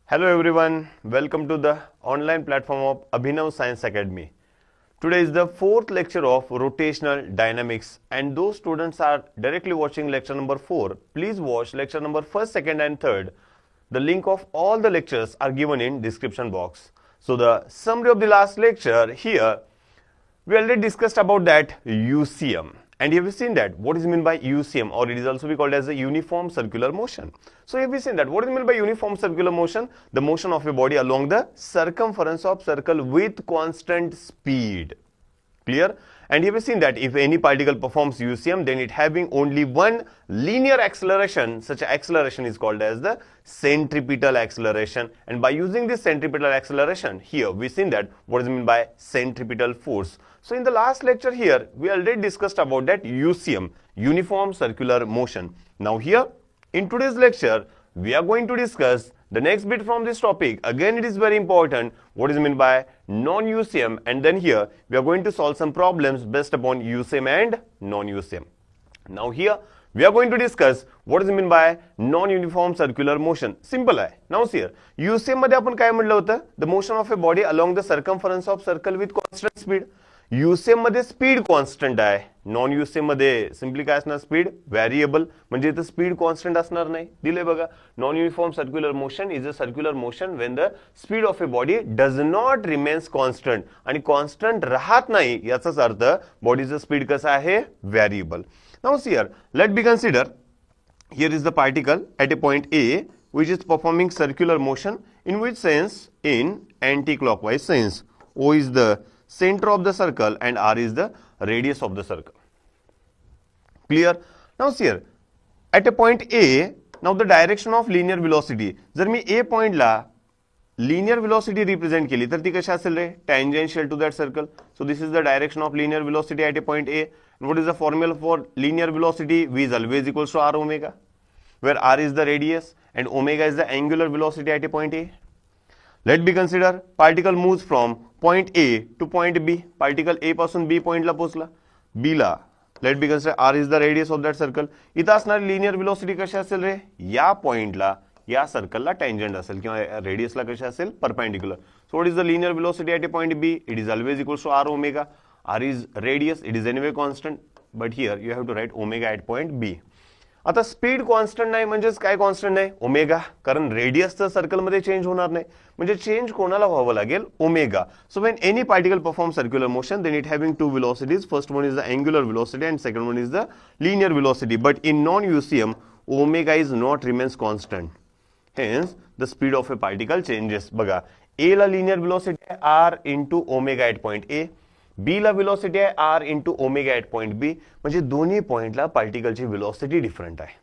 Hello everyone, welcome to the online platform of Abhinav Science Academy. Today is the fourth lecture of rotational dynamics, and those students are directly watching lecture number 4. Please watch lecture number 1st, 2nd and 3rd. The link of all the lectures are given in description box. So the summary of the last lecture here, we already discussed about that UCM. And have you seen that what is meant by UCM, or it is also be called as a uniform circular motion. So have you seen that what is meant by uniform circular motion? The motion of a body along the circumference of circle with constant speed. Clear? And have you seen that if any particle performs UCM, then it having only one linear acceleration, such acceleration is called as the centripetal acceleration. And by using this centripetal acceleration, here we seen that what is meant by centripetal force. So in the last lecture here, we already discussed about that UCM, uniform circular motion. Now here, in today's lecture, we are going to discuss the next bit from this topic. Again, it is very important what is meant by non-UCM, and then here we are going to solve some problems based upon UCM and non-UCM. Now here we are going to discuss what is meant by non-uniform circular motion. Simple आहे. Now see here, UCM मध्ये आपण काय म्हटलं होतं? The motion of a body along the circumference of circle with constant speed. UCM मध्ये speed constant आहे, non UCM मध्ये simply काय असणार? स्पीड व्हेरिएबल, म्हणजे इथं स्पीड कॉन्स्टंट असणार नाही. दिले बघा, non uniform circular motion is a circular motion when the speed of a body does not remains constant. आणि कॉन्स्टंट राहत नाही याचाच अर्थ बॉडीचं स्पीड कसं आहे? Variable. Now see here, let be consider here is the particle at a point A which is performing circular motion in which sense? In anti-clockwise sense. O is the center of the circle and R is the radius of the circle. Clear? Now see here, at a point A, now the direction of linear velocity, जर मी A point ला linear velocity represent केली तर ती कशी असेल रे? Tangential to that circle. So this is the direction of linear velocity at a point A. And what is the formula for linear velocity? V is always equals to R omega, where R is the radius and omega is the angular velocity at a point A. Let be consider particle moves from point A to point B. Particle A पासून B point ला पोहोचला. B ला let be consider R is the radius of that circle. इथं असणारी linear velocity कशी असेल रे? या पॉइंटला या सर्कलला tangent असेल किंवा radius ला कशी असेल? Perpendicular. So what is the linear velocity at a point B? It is always equals to R omega. R is radius. It is anyway constant. But here you have to write omega at point B. आता speed constant नाही म्हणजेच काय constant नाही? Omega, कारण रेडियसचं सर्कलमध्ये change होणार नाही, म्हणजे चेंज कोणाला व्हावं लागेल? Omega. So when any particle perform circular motion, then it having two velocities. First one is the angular velocity and second one is the linear velocity. But in non UCM, omega is not remains constant. Hence the speed of a particle changes. बघा, A ला linear velocity आहे R into omega at point A, B ला velocity आहे R into omega at point B, म्हणजे दोन्ही पॉइंटला पार्टिकलची velocity different आहे.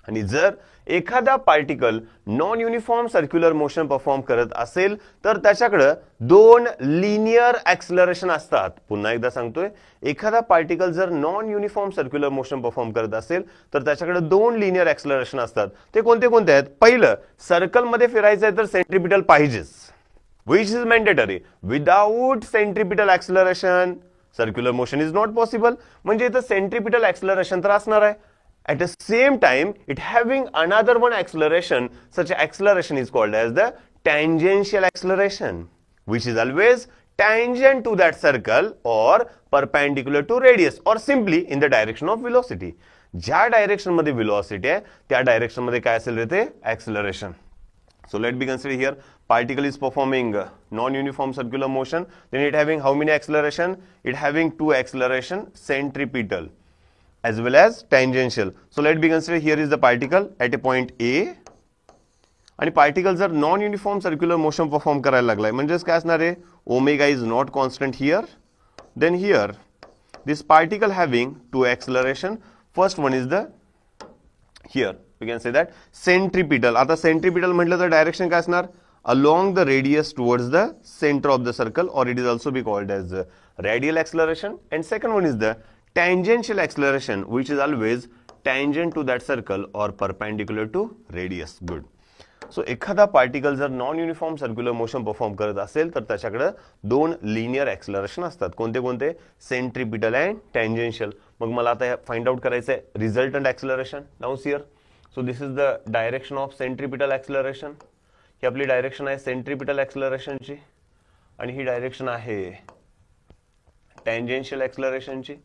आणि जर एखादा particle non uniform circular motion perform करत असेल तर त्याच्याकडे दोन लिनियर ऍक्सलरेशन असतात. पुन्हा एकदा सांगतोय, एखादा पार्टिकल जर non uniform circular motion perform करत असेल तर त्याच्याकडे दोन लिनियर ऍक्सलरेशन असतात. ते कोणते कोणते आहेत? पहिलं, सर्कलमध्ये फिरायचं आहे तर सेंट्रिपिटल पाहिजेच, which is mandatory. Without centripetal acceleration, circular motion is not possible. म्हणजे इथं centripetal acceleration तर असणार आहे. At the same time, it having another one acceleration. Such acceleration is called as the tangential acceleration, which is always tangent to that circle or perpendicular to radius, or simply in the direction of velocity. ज्या direction मध्ये velocity आहे त्या direction मध्ये काय असेल रे ते? acceleration. So let me consider here, particle is performing non-uniform circular motion, then it having how many acceleration? It having two acceleration, centripetal as well as tangential. So let me consider here is the particle at a point A, आणि particle जर non-uniform circular motion perform करायला लागलाय म्हणजेच काय असणार आहे? Omega is not constant here. Then here this particle having two acceleration. First one is the here we can say that centripetal. आता centripetal म्हटलं तर डायरेक्शन काय असणार? along the radius towards the center of the circle, or it is also be called as radial acceleration. And second one is the tangential acceleration, which is always tangent to that circle or perpendicular to radius. Good. So एखादा particle जर non uniform circular motion perform करत असेल तर त्याच्याकडे दोन linear acceleration असतात. कोणते कोणते? Centripetal and tangential. मग मला आता फाइंड आउट करायचं आहे resultant acceleration. Now here, so this is the direction of centripetal acceleration. ही आपली डायरेक्शन आहे सेंट्रिपिटल एक्सलरेशनची आणि ही डायरेक्शन आहे टँजेन्शियल एक्सलरेशनची.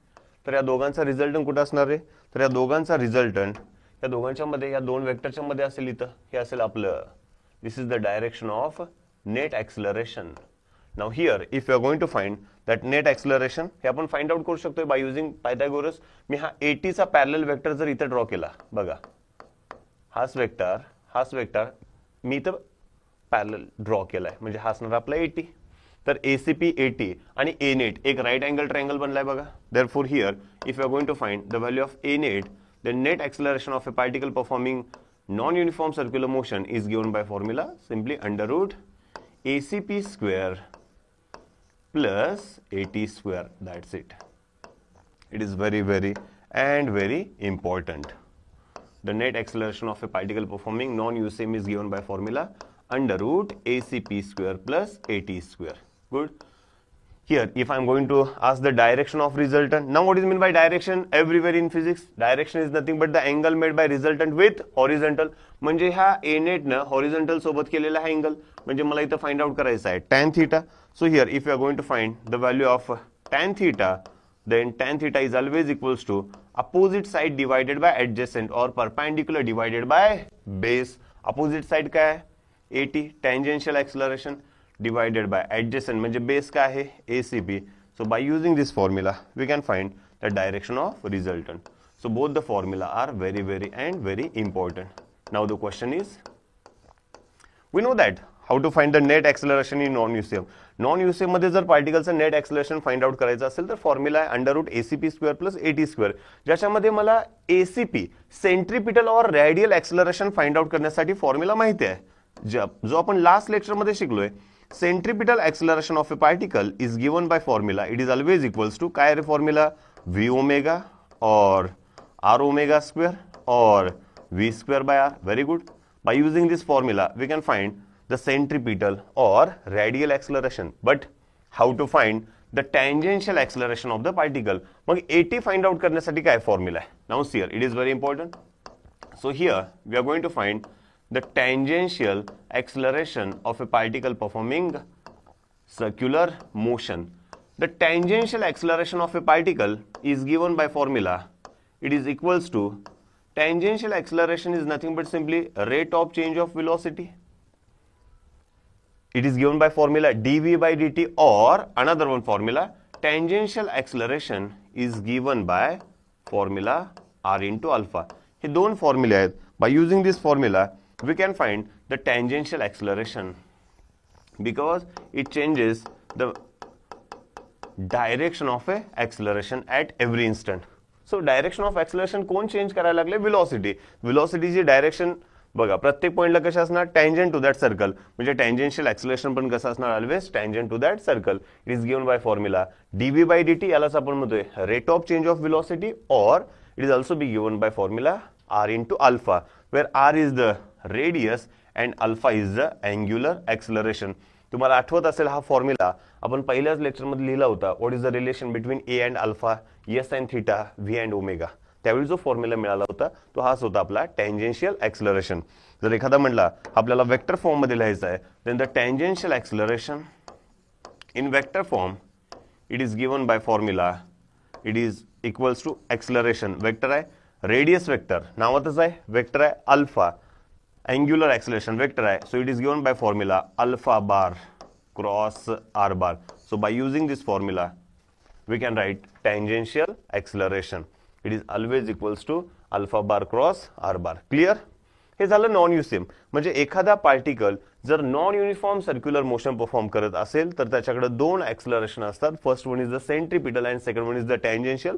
तर या दोघांचा रिझल्टंट कुठे असणार आहे? तर या दोघांचा रिझल्टंट या दोघांच्या मध्ये, या दोन वेक्टरच्या मध्ये असेल. इथं हे असेल आपलं, this is the direction of net acceleration. Now here if you are going to find that net acceleration, हे आपण फाइंड आउट करू शकतो बाय युजिंग पायथागोरस. मी हा 80 चा पॅरलल वेक्टर जर इथे ड्रॉ केला, बघा हाच वेक्टर मी इथं पॅरलल ड्रॉ केलाय, म्हणजे हा असणार आपला 80. तर ACP 80 आणि A net एक राइट अँगल ट्रायंगल बनलाय बघा. Therefore here if you are going to find the value of A net, the net acceleration of a particle performing non-uniform circular motion is given by formula simply under root ACP square plus AT square. That's it. It is very very important. The net acceleration of a particle performing non-USM is given by formula under root ACP square plus AT square. Good. Here, if I am going to ask the direction of resultant, now what is meant by direction? Everywhere in physics, direction is nothing but the angle made by resultant with horizontal. म्हणजे हा A net न horizontal सोबत केलेला हा angle, म्हणजे मला इथं find out करायचा आहे tan theta. So here, if you are going to find the value of tan theta, then tan theta is always equals to opposite side divided by adjacent or perpendicular divided by base. Opposite side काय आहे? 80 tangential acceleration divided by adjacent म्हणजे base काय आहे? ACP. So by using this formula we can find the direction of resultant. So both the formula are very important. Now the question is, we know that how to find the net acceleration in non-UCM. Non-UCM मध्ये जर पार्टिकलचं net acceleration find out करायचं असेल तर formula आहे under root ACP square plus AT square, ज्याच्यामध्ये मला ACP centripetal और रेडियल एक्सलरेशन फाइंड आउट करण्यासाठी फॉर्म्युला माहिती आहे, जो आपण लास्ट लेक्चर मध्ये शिकलोय. Centripetal acceleration of a particle is given by formula. It is always equals to काय रे formula? V omega or R omega square or V square by R. Very good. By using this formula, we can find the centripetal or radial acceleration. But how to find the tangential acceleration of the particle? मग AT find out करण्यासाठी काय formula आहे? Now here, it is very important. So here, we are going to find the tangential acceleration of a particle performing circular motion. The tangential acceleration of a particle is given by formula. It is equals to, tangential acceleration is nothing but simply rate of change of velocity. It is given by formula dv by dt, or another one formula, tangential acceleration is given by formula r into alpha. हे दोन फॉर्म्युले आहेत. By using this formula we can find the tangential acceleration because it changes the direction of a acceleration at every instant. So direction of acceleration कोण change करायला लागले? velocity. velocity ची direction बघा प्रत्येक पॉइंटला कशी असणार? tangent to that circle. म्हणजे tangential acceleration पण कसं असणार? always tangent to that circle. It is given by formula dv by dt. यालाच आपण म्हणतोय rate of change of velocity, or it is also be given by formula r into alpha, where r is the radius and alpha is the angular acceleration. तुम्हाला आठवत असेल हा formula आपण पहिल्याच lecture मध्ये लिहिला होता. What is the relation between a and alpha, s and theta, v and omega. त्यावेळी जो फॉर्म्युला मिळाला होता तो हाच होता आपला टँजेन्शियल एक्सलरेशन. जर एखादा म्हणला आपल्याला वेक्टर फॉर्म मध्ये लिहायचा आहे, then the tangential acceleration in vector form it is given by formula. It is equals to acceleration. Vector आहे रेडियस, वेक्टर नावातच आहे, वेक्टर आहे alpha, angular acceleration vector hai. So it is given by formula alpha bar cross r bar. So by using this formula we can write tangential acceleration. It is always equals to alpha bar cross r bar. Clear? हे झालं non युसेम. म्हणजे एखादा particle जर non uniform circular motion perform करत असेल तर त्याच्याकडे दोन एक्सलरेशन असतात. First one is the centripetal and second one is the tangential.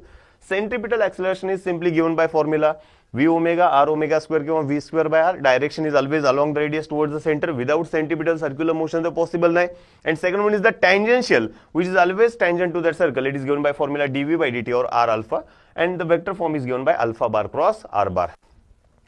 Centripetal acceleration is simply given by formula v omega r omega square किंवा v square by r. Direction is always along the radius towards the center. Without centripetal circular motion तर possible नाही. And second one is the tangential, which is always tangent to that circle. It is given by formula dv by dt or r alpha, and the vector form is given by alpha bar cross r bar.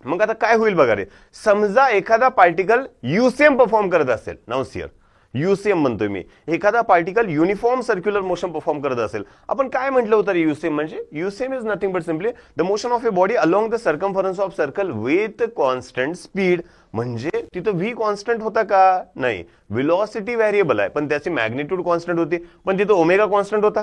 मग आता काय होईल बघा रे, समजा एखादा particle युसीएम perform करत असेल, now share युसीएम म्हणतोय मी, एखादा particle uniform circular motion perform करत असेल, आपण काय म्हटलं होतं युसीएम म्हणजे, UCM is nothing but simply the motion of a body along the circumference of circle with constant speed. म्हणजे तिथं व्ही कॉन्स्टंट होता का, नाही, व्हेलॉसिटी व्हेरिएबल आहे पण त्याची मॅग्निट्यूड कॉन्स्टंट होती, पण तिथं ओमेगा कॉन्स्टंट होता.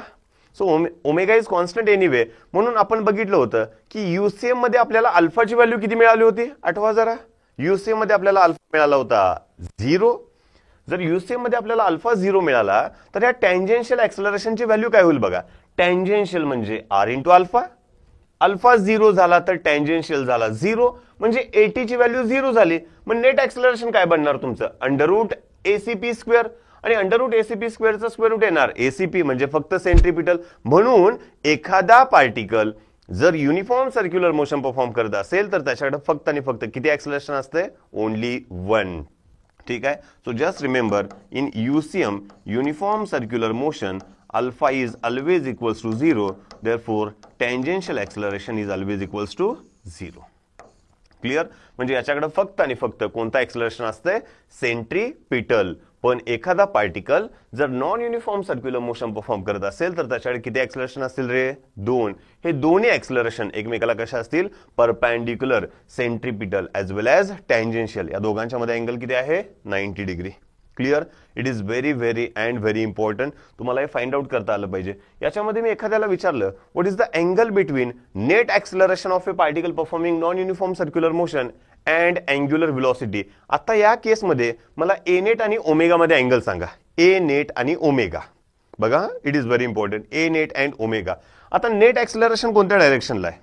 So omega is constant anyway. म्हणून आपण बघितलं होतं की युसीएम मध्ये आपल्याला अल्फाची व्हॅल्यू किती मिळाली होती, आठवा जरा. युसीएम मध्ये आपल्याला अल्फा मिळाला होता 0. जर युसीएम मध्ये आपल्याला अल्फा 0 मिळाला तर या टँजेन्शियल ऍक्सलरेशनची व्हॅल्यू काय होईल बघा. टँजेन्शियल म्हणजे आर इंटू अल्फा. अल्फा 0 झाला तर टँजेन्शियल झाला 0, म्हणजे एटी ची व्हॅल्यू 0 झाली. मग नेट ऍक्सलरेशन काय बनणार तुमचं, अंडररूट एसीपी स्क्वेअर, आणि अंडररूट एसीपी स्क्वेअरचं स्क्वेअर रूट येणार एसीपी म्हणजे फक्त सेंट्रिपिटल. म्हणून एखादा पार्टिकल जर युनिफॉर्म सर्क्युलर मोशन परफॉर्म करत असेल तर त्याच्याकडे फक्त आणि फक्त किती ऍक्सलरेशन असते, ओनली 1. ठीक आहे. So just remember, in UCM uniform circular motion alpha is always equals to 0, therefore tangential acceleration is always equals to 0. Clear. म्हणजे याच्याकडे फक्त आणि फक्त कोणता ऍक्सलरेशन असतंय, सेंट्रिपिटल. पण एखादा पार्टिकल जर non uniform circular motion perform करत असेल तर त्याच्याकडे किती ऍक्सलरेशन असतील रे, 2. हे दोन्ही ऍक्सलरेशन एकमेकाला कशा असतील, परपॅन्डिक्युलर, सेंट्रिपिटल ऍज वेल ॲज टँजेन्शियल. या दोघांच्या मध्ये अँगल किती आहे, 90 degree. Clear. It is very very and very important. तुम्हाला हे फाइंड आउट करता आलं पाहिजे. याच्यामध्ये मी एखाद्याला विचारलं what is the angle between net acceleration of a particle performing non uniform circular motion and angular velocity. आता या केसमध्ये मला ए नेट आणि ओमेगा मध्ये अँगल सांगा. ए नेट आणि ओमेगा बघा, it is very important. A net and omega. आता नेट ऍक्सलरेशन कोणत्या डायरेक्शनला आहे,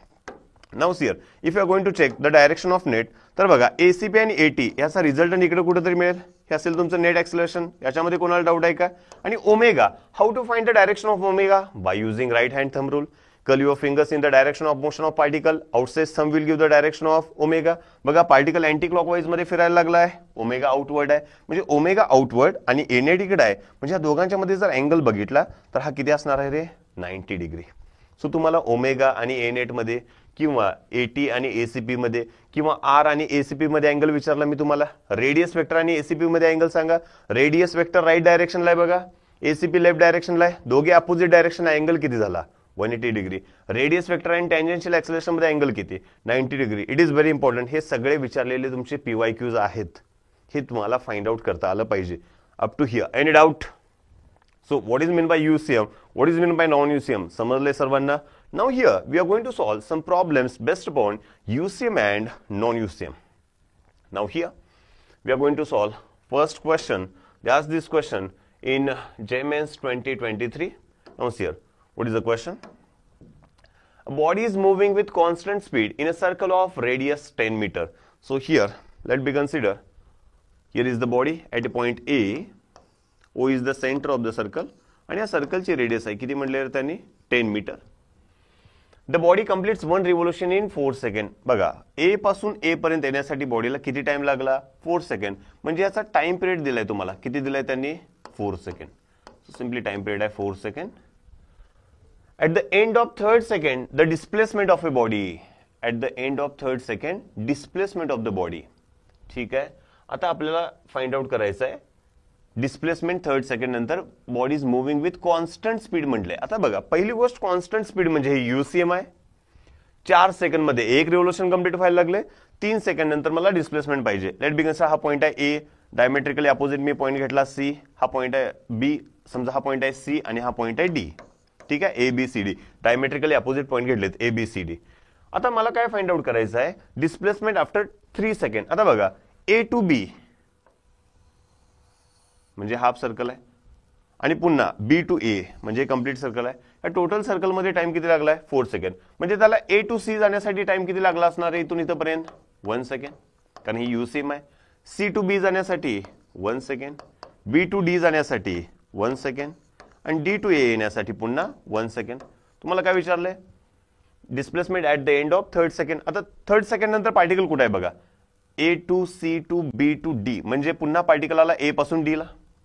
now see here if you are going to check the direction of net, तर बघा एसीपी आणि एटी याचा रिझल्ट इकडे कुठेतरी मिळेल. हे असेल तुमचं नेट ऍक्सलरेशन. याच्यामध्ये कोणाला डाऊट आहे का. आणि omega, how to find the direction of omega, by using right hand thumb rule. curl your fingers in the direction of motion of particle, outside thumb will give the direction of omega. बघा particle anti clockwise मध्ये फिरायला लागलाय, omega outward आहे, म्हणजे omega outward आणि Annette इकडे आहे, म्हणजे या दोघांच्या मध्ये जर अँगल बघितला तर हा किती असणार आहे रे, 90 डिग्री. सो तुम्हाला ओमेगा आणि एनेट मध्ये किंवा एटी आणि एसीपी मध्ये किंवा आर आणि एसीपी मध्ये अँगल विचारला मी तुम्हाला, रेडियस वेक्टर आणि एसीपी मध्ये अँगल सांगा. रेडियस वेक्टर राईट डायरेक्शनला आहे बघा, एसीपी लेफ्ट डायरेक्शनला आहे, दोघे अपोजिट डायरेक्शन आहे, अँगल किती झाला 180 डिग्री. रेडियस वेक्टर आणि टँजेन्शियल ऍक्सलरेशन मध्ये अँगल किती 90 degree. It is very important. हे सगळे विचारलेले तुमचे पीवायक्यूज आहेत, हे तुम्हाला फाइंड आउट करता आलं पाहिजे. Up to here any doubt. So what is mean by UCM, what is mean by non UCM, समजले सर्वांना. Now here we are going to solve some problems based upon UCM and non UCM. Now here we are going to solve first question. They asked this question in JMANS 2023. Now here, what is the question? A body is moving with constant speed in a circle of radius 10 meter. So here, let me consider. Here is the body at a point A. O is the center of the circle. आणि या सर्कलची radius आहे किती म्हटले त्यांनी 10 metre. The body completes 1 revolution in 4 second. बघा A पासून ए पर्यंत येण्यासाठी बॉडीला किती टाइम लागला 4 सेकंड. म्हणजे याचा टाइम पिरियड दिलाय तुम्हाला, किती दिलाय त्यांनी 4 second. So simply time period आहे 4 second. At the end of third second, the displacement of a body. At the end of third second, displacement of the body. ठीक आहे. आता आपल्याला फाइंड आउट करायचं आहे डिस्प्लेसमेंट थर्ड सेकंड नंतर body is moving with constant speed म्हटलंय. आता बघा पहिली गोष्ट कॉन्स्टंट स्पीड म्हणजे हे UCM आहे. 4 सेकंड मध्ये एक रिव्होल्यूशन कंप्लीट व्हायला लागले. 3 सेकंड नंतर मला डिस्प्लेसमेंट पाहिजे. लेट बी कन्सिडर हा पॉइंट आहे A, diametrically opposite me point घेतला C, हा पॉइंट आहे B, समजा हा पॉइंट आहे C आणि हा पॉइंट आहे D. ठीक आहे, ABCD डायमेट्रिकली अपोजिट पॉइंट घेतलेत ABCD. आता मला काय फाइंड आउट करायचं आहे डिस्प्लेसमेंट आफ्टर 3 सेकंड. आता बघा A टू B म्हणजे हाफ सर्कल आहे आणि पुन्हा B टू A म्हणजे कंप्लीट सर्कल आहे. या टोटल सर्कल मध्ये टाइम किती लागलाय 4 सेकंड. म्हणजे त्याला A टू C जाण्यासाठी टाइम किती लागला असणार आहे इथून इथपर्यंत 1 सेकंड, कारण ही UCM आहे. C टू B जाण्यासाठी 1 सेकंड, B टू D जाण्यासाठी 1 सेकंड आणि D टू A येण्यासाठी पुन्हा 1 सेकंड. तुम्हाला काय विचारलंय displacement at the end of third second. आता थर्ड सेकंड नंतर पार्टिकल कुठे आहे बघा A to C to B to D म्हणजे पुन्हा पार्टिकल आला A पासून D ला.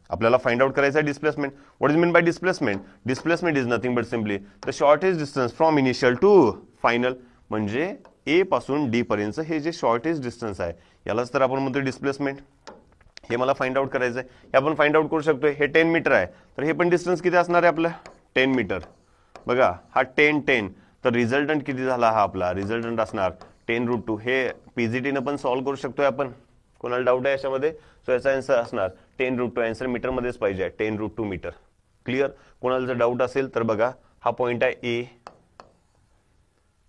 आपल्याला फाइंड आउट करायचं आहे displacement. What is mean by displacement, displacement is nothing but simply the shortest distance from initial to final. म्हणजे ए पासून डी पर्यंत हे जे शॉर्टेस्ट डिस्टन्स आहे यालाच तर आपण म्हणतो डिस्प्लेसमेंट. हे मला फाइंड आउट करायचं आहे. हे आपण फाइंड आउट करू शकतोय. हे 10 मीटर आहे तर हे पण डिस्टन्स किती असणार आहे आपलं 10 मीटर. बघा हा 10 तर रिझल्टंट किती झाला हा आपला रिझल्टंट असणार 10√2. हे पीजीटीनं पण सॉल्व्ह करू शकतोय आपण. कोणाला डाऊट आहे याच्यामध्ये सो याचा आन्सर असणार 10√2. आन्सर मीटरमध्येच पाहिजे 10√2 मीटर. क्लिअर. कोणाला जर डाऊट असेल तर बघा हा पॉइंट आहे ए.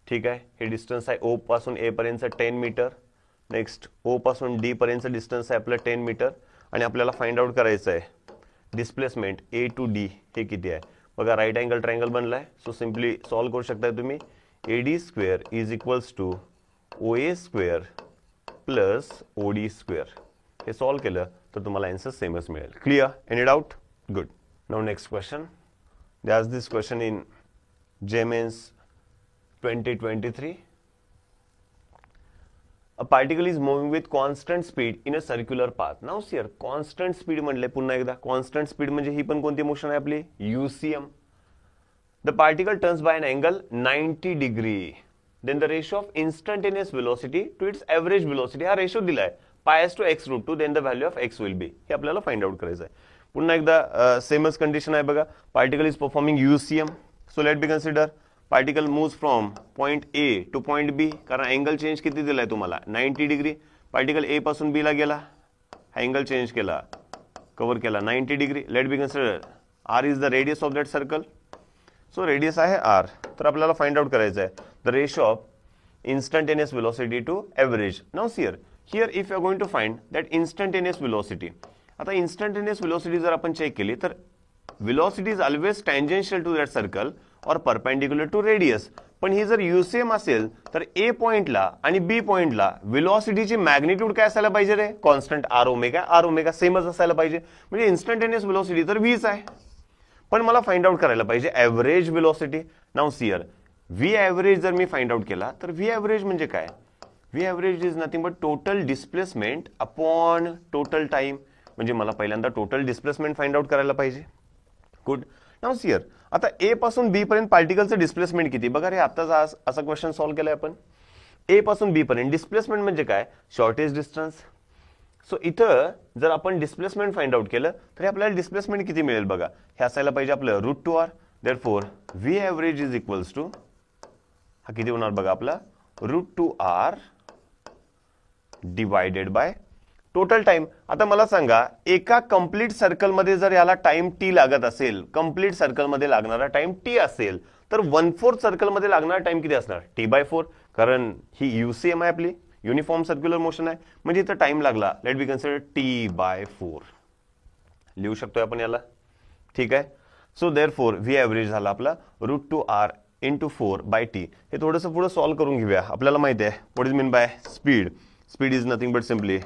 ठीक आहे. हे डिस्टन्स आहे ओ पासून ए पर्यंत 10 मीटर. नेक्स्ट ओ पासून डी पर्यंत डिस्टन्स आहे आपलं 10 मीटर आणि आपल्याला फाइंड आउट करायचं आहे डिस्प्लेसमेंट ए टू डी हे किती आहे. बघा राईट अँगल ट्रायंगल बनलाय सो सिम्पली सॉल्व्ह करू शकताय तुम्ही. AD square is equals to OA square plus OD square. हे सॉल्व्ह केलं तर तुम्हाला आन्सर सेमच मिळेल. Clear. Any doubt. Good. Now next question. There's this question in JMains 2023. A particle is moving with constant speed in a circular path. Now see here, constant speed म्हणले पुन्हा एकदा constant speed म्हणजे ही पण कोणती motion आहे आपली UCM. The particle turns by an angle 90 degree. Then the ratio of instantaneous velocity to its average velocity हा ratio दिलाय pi s to x√2. Then the value of x will be. हे आपल्याला find out करायचं आहे. पुन्हा एकदा सेमच condition आहे बघा. Particle is performing UCM. So let be consider particle moves from point A to point B. कारण अँगल चेंज किती दिलाय तुम्हाला 90 डिग्री. पार्टिकल ए पासून बी ला गेला हा अँगल चेंज केला कव्हर केला 90 degree. Let be consider R is the radius of that circle. So radius आहे आर. तर आपल्याला फाइंड आउट करायचं आहे the ratio of instantaneous velocity to average. Now see here if you are going to find that instantaneous velocity. आता instantaneous velocity जर आपण check केली तर velocity is always tangential to that circle or perpendicular to radius. पण ही जर UCM असेल तर A पॉइंटला आणि B पॉइंटला velocityची मॅग्निट्यूड काय असायला पाहिजे रे कॉन्स्टंट R ओमेगा सेमच असायला पाहिजे. म्हणजे instantaneous velocity तर Vच आहे. पण मला फाइंड आउट करायला पाहिजे average velocity. Now see here V average जर मी फाइंड आउट केला तर V ॲव्हरेज म्हणजे काय. V average is nothing but total displacement upon total time. म्हणजे मला पहिल्यांदा टोटल डिस्प्लेसमेंट फाइंड आउट करायला पाहिजे. गुड. नाउ सी हियर आता ए पासून बी पर्यंत पार्टिकलचं डिस्प्लेसमेंट किती. बघा रे आताच असा क्वेश्चन सॉल्व्ह केलाय आपण. ए पासून बी पर्यंत डिस्प्लेसमेंट म्हणजे काय शॉर्टेस्ट डिस्टन्स. सो इथं जर आपण डिस्प्लेसमेंट फाइंड आउट केलं तर आपल्याला डिस्प्लेसमेंट किती मिळेल बघा. हे असायला पाहिजे आपलं √2r. Therefore V average is equals to हा किती होणार बघा आपला √2r divided by total time. आता मला सांगा एका कंप्लीट सर्कल मध्ये जर याला टाइम टी लागत असेल कंप्लीट सर्कल मध्ये लागणारा टाइम टी असेल तर 1/4 सर्कल मध्ये लागणारा टाइम किती असणार t/4. कारण ही UCM आहे आपली युनिफॉर्म सर्क्युलर मोशन आहे म्हणजे इथं टाइम लागला. लेट बी कन्सिडर t/4 लिहू शकतोय आपण याला. ठीक आहे. सो देअरफॉर V ॲव्हरेज झाला आपला √2r into 4/t. हे थोडंसं पुढे सॉल्व्ह करून घेऊया. आपल्याला माहिती आहे what is mean by speed. Speed is nothing but simply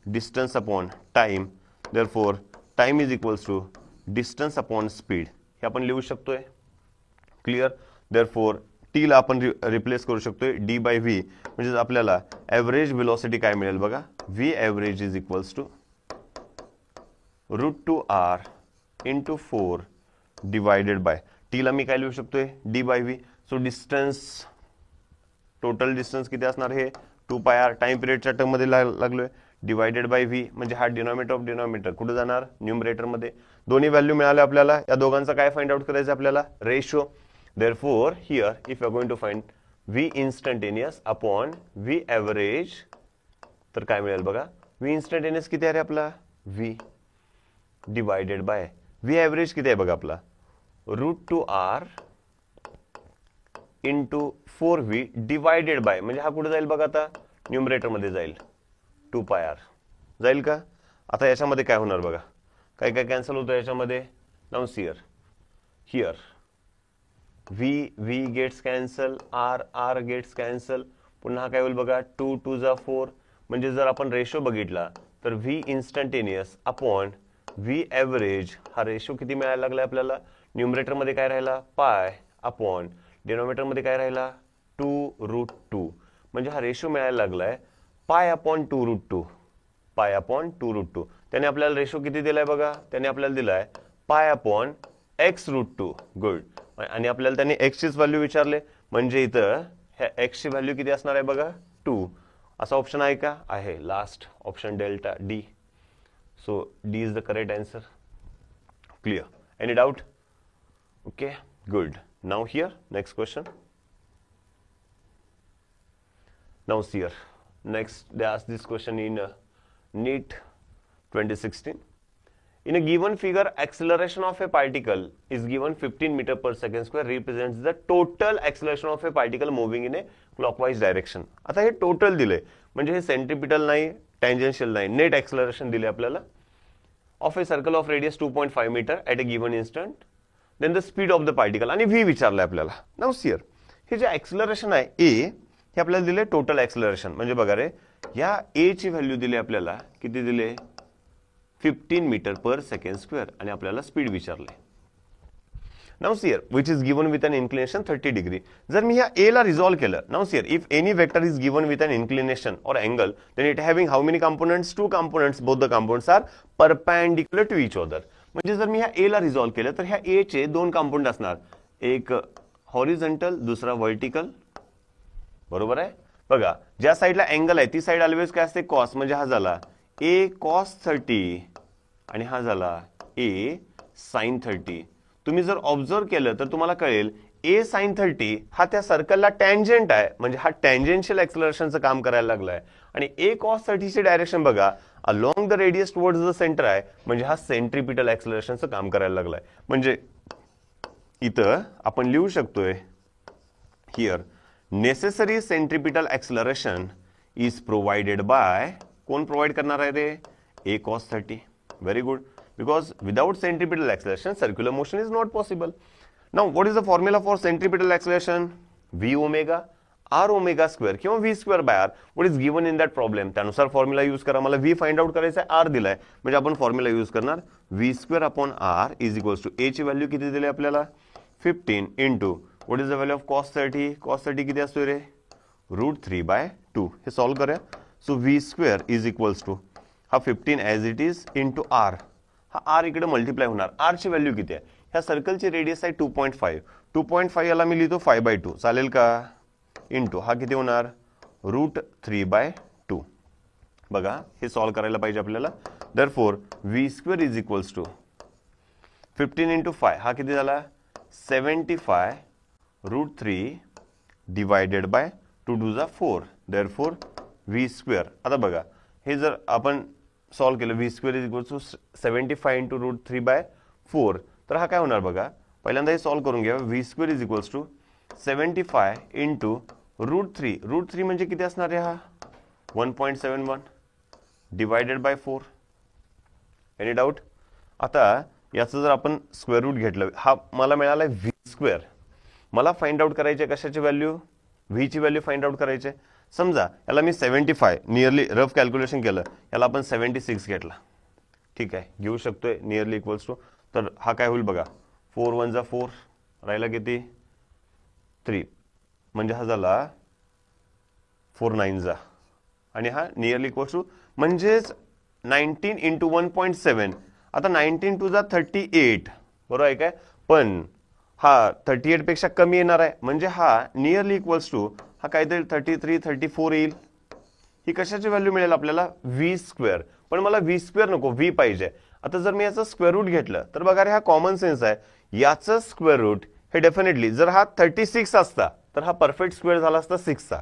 distance upon time. Therefore time is equals to distance upon speed. हे आपण लिहू शकतोय. क्लिअर. देअरफॉर टी ला आपण रिप्लेस करू शकतोय d/v. म्हणजे आपल्याला ॲव्हरेज वेलोसिटी काय मिळेल बघा V average is equals to √2r into 4 divided by T ला मी काय लिहू शकतोय d/v. So distance total distance किती असणार हे 2πr टाइम पिरियडच्या टर्म मध्ये लागलोय डिवायडेड बाय v. म्हणजे हा डिनॉमिनेटर ऑफ डिनॉमिनेटर कुठे जाणार न्यूमरेटर मध्ये. दोन्ही व्हॅल्यू मिळाले आपल्याला. या दोघांचा काय फाइंड आउट करायचं आपल्याला ratio. Therefore here if you are going to find V instantaneous upon V average तर काय मिळेल बघा V इंस्टंटेनियस किती आहे रे आपला V divided by V average किती आहे बघा आपला √2r into 4v divided by म्हणजे हा कुठे जाईल बघा आता न्यूमरेटर मध्ये जाईल 2πr जाईल का. आता याच्यामध्ये काय होणार बघा काय काय कॅन्सल होतं याच्यामध्ये. Now see here V gets cancel R gets cancel. पुन्हा काय होईल बघा 2 2 जा 4. म्हणजे जर आपण रेशो बघितला तर V instantaneous upon V average हा रेशो किती मिळायला लागलाय आपल्याला. न्यूमरेटर मध्ये काय राहिला पाय अपॉन डिनॉमिनेटर मध्ये काय राहिला 2√2. म्हणजे हा रेशो मिळायला लागलाय पाय अपॉन 2√2 पाय अपॉन 2√2. त्याने आपल्याला रेशो किती दिलाय बघा त्याने आपल्याला दिलाय पाय अपॉन x√2. गुड. आणि आपल्याला त्याने x चीच व्हॅल्यू विचारले म्हणजे इथं ह्या x ची व्हॅल्यू किती असणार आहे बघा 2. असा ऑप्शन आहे का? आहे. Last option delta D. So D is the correct answer. Clear? Any doubt? Okay, good. Now here next question. Now see here, next they ask this question in NEET 2016. In a given figure, acceleration of a particle is given 15 meter per second square represents the total acceleration of a particle moving in a clockwise direction. आता हे total दिले म्हणजे हे centripetal नाही, tangential नाही, net acceleration दिले आपल्याला of a circle of radius 2.5 metre at a given instant. Then the speed of the particle आणि व्ही विचारलंय आपल्याला. नाउ सी हियर, हे जे एक्सेलरेशन आहे ए, हे आपल्याला दिले टोटल एक्सेलरेशन. म्हणजे बघा रे, या ए ची व्हॅल्यू दिली आपल्याला, किती दिले? 15 मीटर पर सेकंड स्क्वेअर. आणि आपल्याला स्पीड विचारले. Now see here, which is given with an inclination 30 degree. जर मी ह्या ए ला रिझॉल्व केलं, now see here, if any vector is given with an inclination or angle, then it having how many components? 2 components. Both the components are perpendicular to each other. म्हणजे जर मी ह्या A ला resolve केलं तर ह्या ए चे 2 कंपोनेंट असणार, एक हॉरिझॉन्टल, दुसरा व्हर्टिकल. बरोबर आहे? बघा, ज्या साईडला अँगल आहे ती साईड ऑलवेज काय असते? कॉस. म्हणजे हा झाला ए कॉस 30 आणि हा झाला ए साइन 30. तुम्ही जर ऑब्झर्व केलं तर तुम्हाला कळेल ए साइन 30 हा त्या सर्कलला टँजंट आहे, म्हणजे हा टँजेन्शियल एक्सेलरेशनचं काम करायला लागलाय. आणि ए कॉस 30 ची डायरेक्शन बघा along the radius towards the centre आहे, म्हणजे हा सेंट्रिपिटल एक्सेलरेशनचं काम करायला लागलाय. म्हणजे इथं आपण लिहू शकतोय here necessary centripetal acceleration is provided by, कोण प्रोवाइड करणार आहे रे? a cos 30. Very good. Because without centripetal acceleration, circular motion is not possible. Now, what is the formula for centripetal acceleration? v omega r omega square किंवा v square by r. What is given in that problem? त्यानुसार formula use करा. मला v find out करायचा आहे, r दिलाय, म्हणजे आपण formula use करणार v square upon r is equals to a ची व्हॅल्यू किती दिली आपल्याला? 15 into what is the value of cos 30? cos 30 किती असतो रे? √3/2. हे सॉल्व करूया. So v square is equals to हा 15 as it is into r. हा r इकडे मल्टिप्लाय होणार. r ची व्हॅल्यू किती आहे? ह्या सर्कलची रेडियस आहे 2.5. 2.5 याला मी लिहितो 5/2. चालेल का? इंटू हा किती होणार? √3/2. बघा, हे सॉल्व करायला पाहिजे आपल्याला. Therefore v square is equals to 15 into 5 हा किती झाला? 75 √3 डिवायडेड बाय 2 2 जा 4. Therefore v square. आता बघा, हे जर आपण सॉल्व केलं, v square is equal to 75 into √3/4, तर हा काय होणार बघा. पहिल्यांदा हे सॉल्व करून घ्या. v square is equals to 75 into √3. √3 म्हणजे किती असणार आहे? हा 1.71 डिवायडेड बाय 4. Any doubt? आता याचं जर आपण स्क्वेअर रूट घेतलं, हा मला मिळाला v स्क्वेअर. मला फाइंड आउट करायचे कशाची व्हॅल्यू? व्ही ची व्हॅल्यू फाइंड आउट करायचे. समजा याला मी 75 नियरली रफ कॅल्क्युलेशन केलं, याला आपण 76 घेतला. ठीक आहे, घेऊ शकतोय नियरली इक्वल्स टू. तर हा काय होईल बघा, 4 1 जा 4, राहिला किती? 3. म्हणजे हा झाला 4 9 जा, आणि हा नियरली इक्वल्स टू म्हणजेच 19 इंटू 1.7. आता 19 2 जा 38. बरोबर आहे काय? पण हा 38 पेक्षा कमी येणार आहे, म्हणजे हा नियरली इक्वल्स टू हा काहीतरी 33 34 येईल. ही कशाची व्हॅल्यू मिळेल आपल्याला? v square. पण मला v स्क्वेअर नको, v पाहिजे. आता जर मी याचं स्क्वेअर रूट घेतलं तर बघा रे, हा कॉमन सेन्स आहे. याचं स्क्वेअर रूट हे डेफिनेटली, जर हा 36 असता तर हा परफेक्ट स्क्वेअर झाला असता 6चा,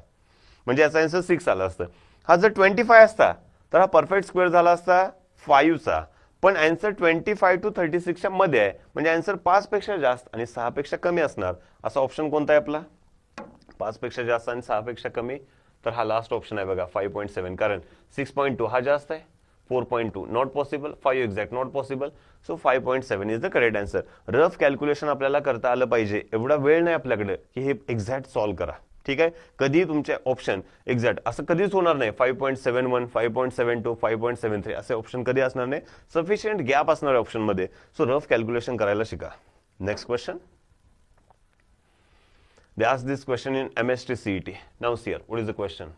म्हणजे याचा आन्सर 6 आला असतं. हा जर 25 असता तर हा परफेक्ट स्क्वेअर झाला असता 5चा. पण आन्सर 25 टू 36 च्या मध्ये आहे, म्हणजे आन्सर 5 पेक्षा जास्त आणि 6 पेक्षा कमी असणार. असा ऑप्शन कोणता आहे आपला? 5 पेक्षा जास्त आणि 6 पेक्षा कमी. तर हा लास्ट ऑप्शन आहे बघा, 5.7. कारण 6.2 हा जास्त आहे, 4.2 not possible, 5 exact not possible. So 5.7 is the correct answer. Rough calculation आपल्याला करता आलं पाहिजे. एवढा वेळ नाही आपल्याकडे की हे एक्झॅक्ट सॉल्व्ह करा. ठीक आहे, कधी तुमचे ऑप्शन एक्झॅक्ट असं कधीच होणार नाही. 5.71 5.72 5.73 असे ऑप्शन कधी असणार नाही. सफिशियंट गॅप असणार आहे ऑप्शन मध्ये. सो रफ कॅल्क्युलेशन करायला शिका. Next question. They ask this question in MST CET. Now see here, what is the question?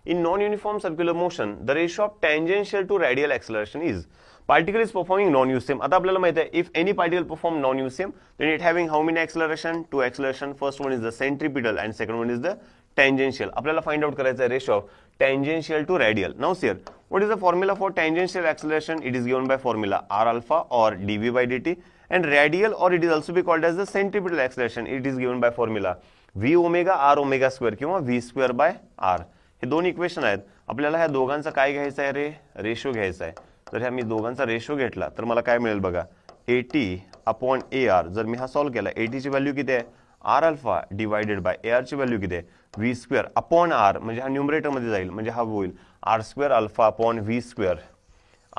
In non-uniform circular motion, the ratio of tangential to radial acceleration is. Particle is performing non-use same. आता आपल्याला माहिती आहे if any particle perform non-use same, then it having how many acceleration? 2 acceleration. First one is the centripetal and second one is the tangential. आपल्याला find out करायचा आहे ratio of tangential to radial. Now see here, what is the formula for tangential acceleration? It is given by formula r alpha or dv by dt, and radial, or it is also be called as the centripetal acceleration. It is given by formula v omega r omega square किंवा v square by r. हे दोन equation आहेत. आपल्याला ह्या दोघांचा काय घ्यायचा आहे रे? रेशो घ्यायचा आहे. तर ह्या मी दोघांचा रेशो घेतला तर मला काय मिळेल बघा, AT अपॉन AR. जर मी हा सॉल्व केला, AT ची व्हॅल्यू किती आहे? R alpha divided by AR ची व्हॅल्यू किती आहे? V स्क्वेअर अपॉन R, म्हणजे हा न्यूमरेटर मध्ये जाईल, म्हणजे हा होईल R square alpha upon V square.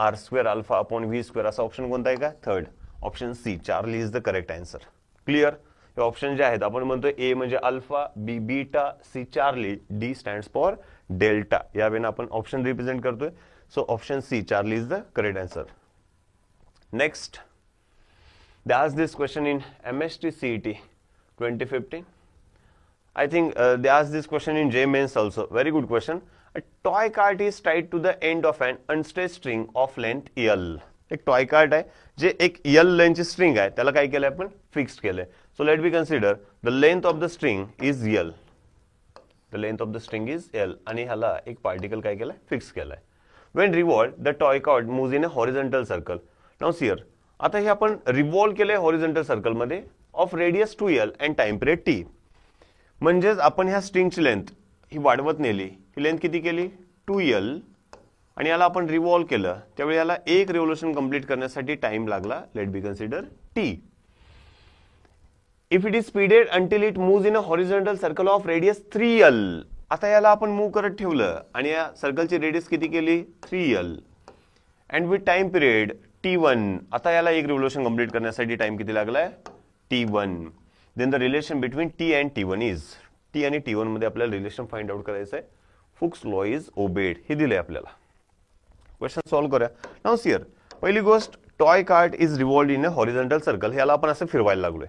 R square alpha upon V square. असा ऑप्शन कोणता आहे का? Third option C, Charlie is the correct answer. Clear? हे ऑप्शन जे आहेत आपण म्हणतोय ए म्हणजे alpha, B beta, C Charlie, D stands for delta. या वेळेला आपण ऑप्शन रिप्रेझेंट करतोय. So option C, Charlie, is the correct answer. Next, they asked this question in MST CET 2015. I think they asked this question in J Mains also. Very good question. A toy cart is tied to the end of an unstretched string of length L. एक toy cart आहे जे एक L लेंथची string आहे, त्याला काय केलंय आपण? Fixed केलंय. So let be consider the length of the string is L. The length of the string is L आणि ह्याला एक पार्टिकल काय केलंय? फिक्स केलंय. When revolved, the toy cart moves in a horizontal circle. Now see here, आता हे आपण revolve केले हॉरिझॉन्टल सर्कल मध्ये of radius 2L and time period T. म्हणजेच आपण ह्या स्ट्रिंगची लेंथ ही वाढवत नेली. ही लेंथ किती केली? 2L. आणि याला आपण रिव्हॉल्व केलं त्यावेळी याला एक रिव्होल्यूशन कंप्लीट करण्यासाठी टाइम लागला. Let be consider T. If it is speeded until it moves in a horizontal circle of radius 3L. आता याला आपण मूव्ह करत ठेवलं आणि या सर्कलची रेडियस किती केली? 3L. And with time period T1. आता याला एक रिव्होल्यूशन कंप्लीट करण्यासाठी टाइम किती लागलाय? T1. Then the relation between T and T1 is. T आणि T1 मध्ये आपल्याला रिलेशन फाइंड आउट करायचं आहे. Hooke's law is obeyed. हे दिले आपल्याला. क्वेश्चन सॉल्व करूया. नाउ सी हियर, पहिली गोष्ट, toy cart is revolved in a horizontal circle. ह्याला आपण असं फिरवायला लागलोय.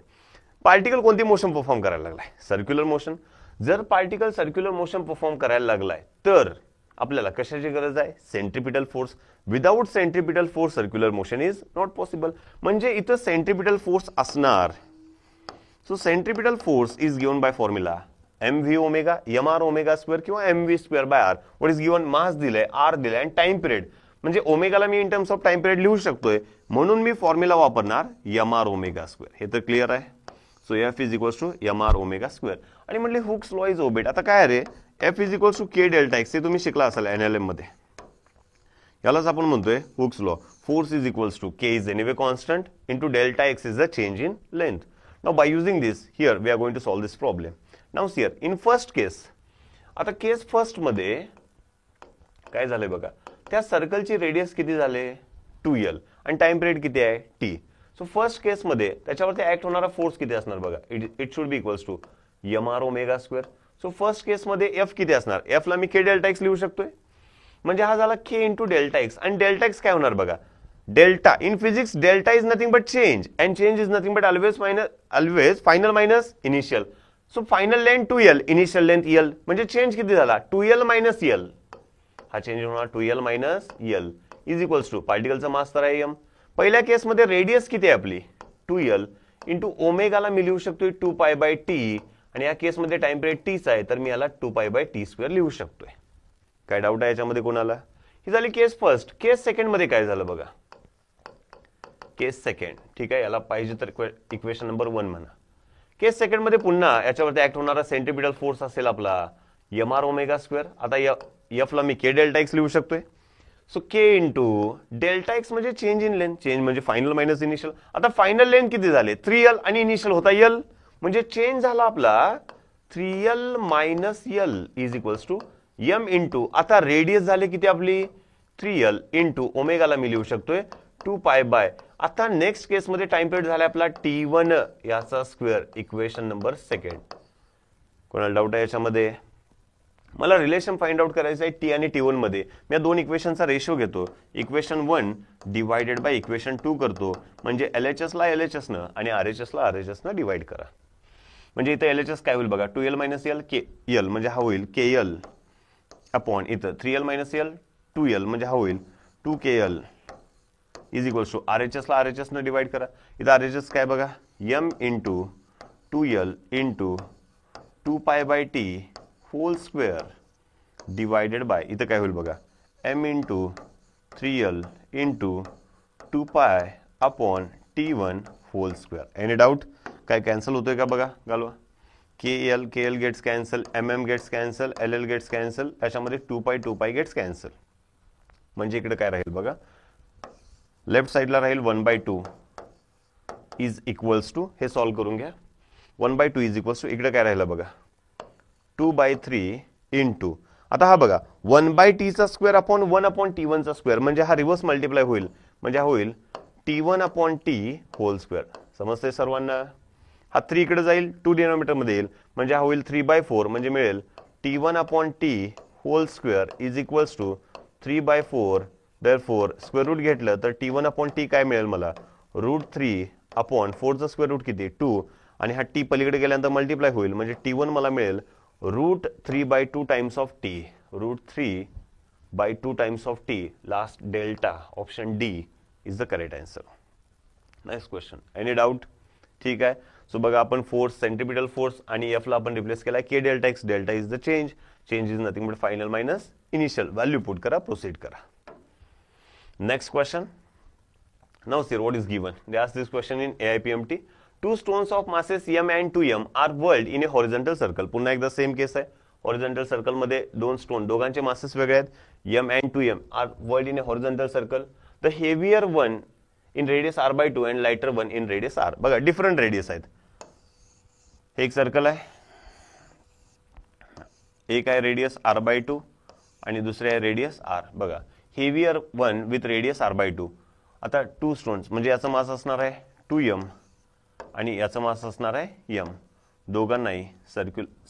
पार्टिकल कोणती मोशन परफॉर्म करायला लागलाय? Circular motion. जर पार्टिकल सर्क्युलर मोशन परफॉर्म करायला लागलाय तर आपल्याला कशाची गरज आहे? Centripetal force. Without centripetal force circular motion is not possible. म्हणजे इथं सेंट्रिपिटल फोर्स असणार. So centripetal force is given by formula mv omega mr omega square किंवा mv square by r. What is given? Mass दिलंय, r दिलंय आणि time period. म्हणजे ओमेगाला मी in terms of time period लिहू शकतोय, म्हणून मी फॉर्म्युला वापरणार mr ओमेगा स्क्वेअर. हे तर क्लिअर आहे. So F is equals to mr omega square. आणि म्हटले हुक्स लॉ इज ओबेड. आता काय रे? F is equals to k delta x. हे तुम्ही शिकला असाल NLM मध्ये. यालाच आपण म्हणतोय Hooke's law. Force is equals to k is anyway constant into delta x is the change in length. Now by using this here we are going to solve this problem. Now see here, in first case, आता case first मध्ये काय झालंय बघा, त्या सर्कलची radius किती झाले? 2L आणि time period किती आहे? T. सो फर्स्ट केस मध्ये त्याच्यावरती ऍक्ट होणारा फोर्स किती असणार बघा? It should be equals to mr omega square. So first case मध्ये F किती असणार? F ला मी k डेल्टा x लिहू शकतोय. म्हणजे हा झाला k इंटू डेल्टा x. आणि डेल्टा x काय होणार बघा? Delta in physics delta is nothing but change, and change is nothing but always final minus initial. So final length 2L, initial length L. म्हणजे चेंज किती झाला? 2L minus L. हा change होणार 2L minus L is equals to पार्टिकलचा mass तर आहे m. पहिल्या केसमध्ये रेडियस किती आहे आपली? 2L इंटू ओमेगाला मी लिहू शकतोय 2π बाय T. आणि या केसमध्ये टाइम पिरियड Tचा आहे तर मी याला 2π बाय T स्क्वेअर लिहू शकतोय. काय डाऊट आहे याच्यामध्ये कोणाला? ही झाली केस फर्स्ट. केस सेकंड मध्ये काय झालं बघा? केस सेकंड, ठीक आहे, याला पाहिजे तर इक्वेशन नंबर 1 म्हणा. केस सेकंड मध्ये पुन्हा याच्यावरती ऍक्ट होणारा सेंट्रिपिटल फोर्स असेल आपला mr ओमेगा स्क्वेअर. आता F ला मी k डेल्टा x लिहू शकतोय. So k into delta x म्हणजे चेंज इन लेंथ. चेंज म्हणजे फायनल मायनस इनिशियल. आता फायनल लेंथ किती झाले? 3L आणि इनिशियल होता L. म्हणजे चेंज झाला आपला 3L minus L is equals to m into, आता रेडियस झाले किती आपली? 3L इंटू ओमेगाला मी लिहू शकतोय 2π बाय. आता नेक्स्ट केस मध्ये टाइम पिरियड झाला आपला T1 याचा स्क्वेअर. Equation number second. कोणाला डाऊट आहे याच्यामध्ये? मला रिलेशन फाइंड आउट करायचं आहे T आणि T1 मध्ये. मी या दोन इक्वेशनचा रेशो घेतो. इक्वेशन 1 डिवाइडेड बाय इक्वेशन 2 करतो. म्हणजे LHS ला LHS न आणि RHS ला RHS न डिवाइड करा. म्हणजे इथे LHS काय होईल बघा? 2L मायनस L KL म्हणजे हा होईल KL अपॉन इथं 3L मायनस L 2L म्हणजे हा होईल 2KL is equals to RHS ला RHS ने डिवाइड करा. इथं RHS काय बघा, m into 2l into 2π/t whole square divided by, इथं काय होईल बघा, m into 3l into 2π/t1 whole square. Any doubt? काय कॅन्सल होतोय का बघा, घालवा. KL gets cancel, MM gets cancel, LL gets cancel, याच्यामध्ये 2π गेट्स कॅन्सल. म्हणजे इकडे काय राहील बघा, लेफ्ट साइडला राहील 1/2 इज इक्वल्स टू, हे सॉल्व करून घ्या, 1/2 इज इक्वल्स टू इकडे काय राहिलं बघा 2/3 इंटू, आता हा बघा 1/t चा स्क्वेअर अपॉन 1/t1 चा स्क्वेअर, म्हणजे हा रिव्हर्स मल्टिप्लाय होईल, म्हणजे हा होईल t1/t होल स्क्वेअर. समजते सर्वांना? हा 3 इकडे जाईल, 2 डिनॉमिनेटर मध्ये येईल, म्हणजे हा होईल 3/4, म्हणजे मिळेल t1/t whole square is equals to 3/4. Therefore square root घेतलं तर t1/t काय मिळेल मला, √3/4 चा स्क्वेअर रूट किती 2, आणि हा t पलीकडे गेल्यानंतर मल्टिप्लाय होईल, म्हणजे t1 मला मिळेल √3/2 times of t, √3/2 times of t. Last delta, option D is the correct answer. Next question, any doubt? ठीक आहे. सो बघा आपण फोर्स, सेंट्रिपिटल फोर्स आणि एफ ला आपण रिप्लेस केला, k delta x, delta is the change, change is nothing but final minus initial value. Put करा, proceed करा. Next question. Now sir, what is given? They ask this question in AIPMT. Two stones of masses m and 2m are whirled in a horizontal circle. पुन्हा एकदा same केस आहे. Horizontal circle मध्ये दोन stone, दोघांचे masses वेगळे आहेत, m and 2m are whirled in a horizontal circle. The heavier one in radius r/2 and lighter one in radius r. बघा different radius आहेत. हे एक सर्कल आहे, एक आहे रेडियस r/2 आणि दुसरे आहे रेडियस r. बघा heavier one with radius r/2. आता 2 स्टोन्स, म्हणजे याचा मास असणार आहे 2m आणि याचा मास असणार आहे m. दोघांनाही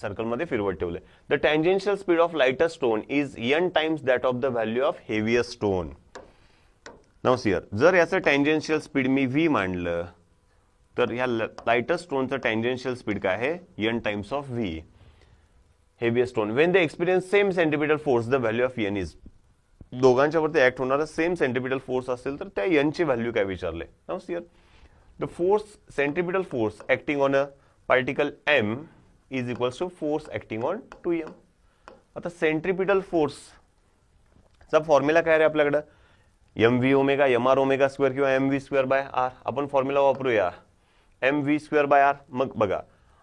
सर्कलमध्ये फिरवत ठेवले. The tangential speed of lighter stone is n times that of the value of heavier stone. Now see, जर याचं टँजेन्शियल स्पीड मी v मांडलं तर ह्या लाइटर स्टोनचं टँजेन्शियल स्पीड काय आहे, n times of v. Heavier stone when they experience same centimetre force the value of n is, दोघांच्या वरती act होणारा सेम सेंट्रिपिटल फोर्स असेल तर त्या n ची व्हॅल्यू काय विचारले. Now here the force, centripetal force acting on a particle m is equals to force acting on 2m. आता सेंट्रिपिटल फोर्स चा फॉर्म्युला काय रे आपल्याकडे, mv omega mr omega square किंवा mv स्क्वेअर बाय r. आपण formula वापरूया mv square by r. मग बघा